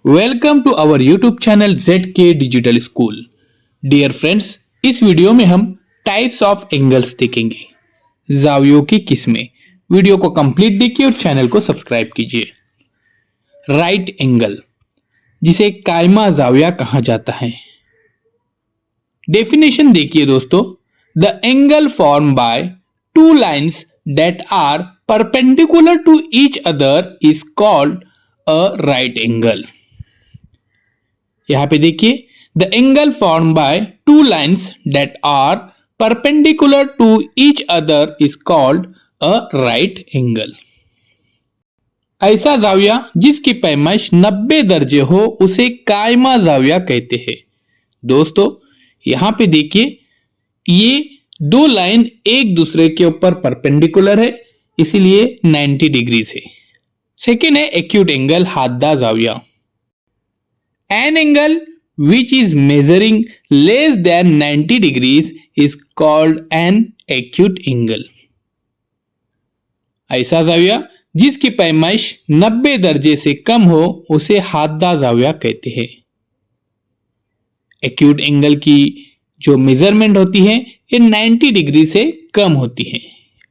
Welcome to our YouTube channel ZK digital school. Dear friends, इस video में हम types of angles देखेंगे। जावियों की किस्में। वीडियो को कंप्लीट देखिए और चैनल को सब्सक्राइब कीजिए। राइट एंगल, जिसे कायमा जाविया कहा जाता है। डेफिनेशन देखिए दोस्तों, the angle form by two lines that are perpendicular to each other is called a right angle. यहां पे देखिए, the angle form by two lines that are perpendicular to each other is called a right angle. ऐसा जाविया जिसकी पैमाइश 90 दर्जे हो उसे कायमा जाविया कहते हैं। दोस्तों, यहां पे देखिए, ये दो लाइन एक दूसरे के ऊपर परपेंडिकुलर है, इसीलिए 90 डिग्री है। सेकेंड है एक्यूट एंगल, हाददा जाविया। An angle which is measuring less than 90 degrees is called an acute angle. ऐसा जाविया जिसकी पैमाइश 90 दर्जे से कम हो उसे हाददा जाविया कहते हैं। एक्यूट एंगल की जो मेजरमेंट होती है ये 90 डिग्री से कम होती है।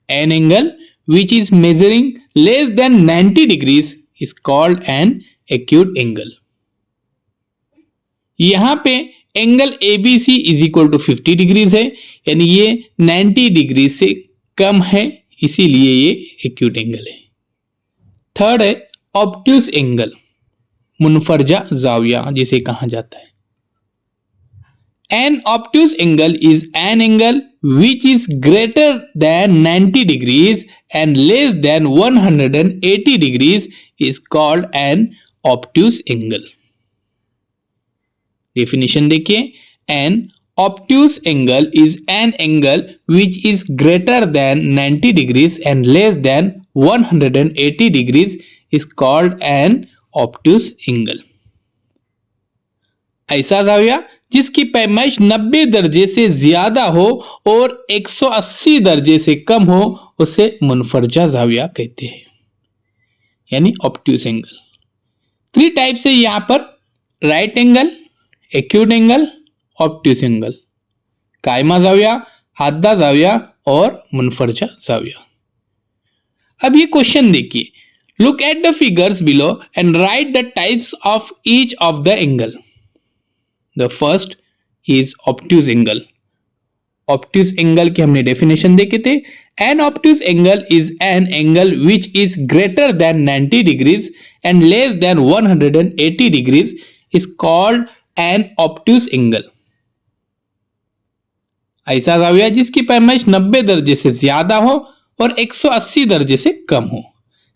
An angle which is measuring less than 90 degrees is called an acute angle. यहां पे angle ABC is equal to 50 degrees है, यानी ये 90 डिग्री से कम है, इसीलिए ये एक्यूट एंगल है। थर्ड है ऑब्ट्यूज एंगल, मुनफरजा जाविया जिसे कहा जाता है। An obtuse angle is an angle which is greater than 90 degrees and less than 180 degrees is called an obtuse angle. Definition देखिए, an obtuse angle is an angle which is greater than 90 degrees and less than 180 degrees is called an obtuse angle. ऐसा जाविया जिसकी पैमाइश 90 दर्जे से ज्यादा हो और 180 दर्जे से कम हो उसे मुनफरजा जाविया कहते हैं, यानी ऑब्ट्यूज एंगल। 3 टाइप्स है यहां पर, right angle, acute angle, obtuse angle, कायमा जाविया, हाददा जाविया और मुनफरजा जाविया। अब ये क्वेश्चन देखिए, look at the figures below and write the types of each of the angle. The first is obtuse angle. Obtuse angle की हमने डेफिनेशन देखे थे। An obtuse angle is an angle which is greater than 90 degrees and less than 180 degrees is called an obtuse angle. ऐसा जाविया जिसकी पैमाइश 90 दर्जे से ज्यादा हो और 180 दर्जे से कम हो।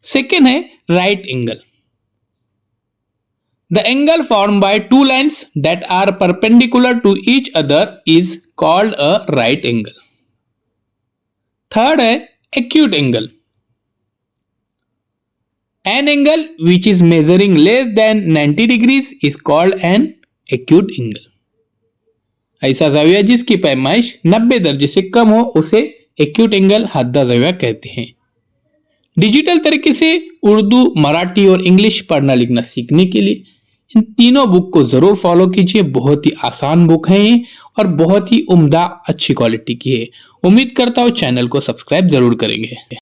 सेकेंड है right angle. The angle form by two lines that are perpendicular to each other is called a right angle. Third है acute angle. An angle which is measuring less than 90 degrees is called an acute angle. ऐसा जाविया जिसकी पैमाइश 90 दर्जे से कम हो उसे acute angle, हाददा जाविया कहते हैं। डिजिटल तरीके से उर्दू, मराठी और इंग्लिश पढ़ना लिखना सीखने के लिए इन तीनों बुक को जरूर फॉलो कीजिए। बहुत ही आसान बुक है और बहुत ही उम्दा अच्छी क्वालिटी की है। उम्मीद करता हूं चैनल को सब्सक्राइब जरूर करेंगे।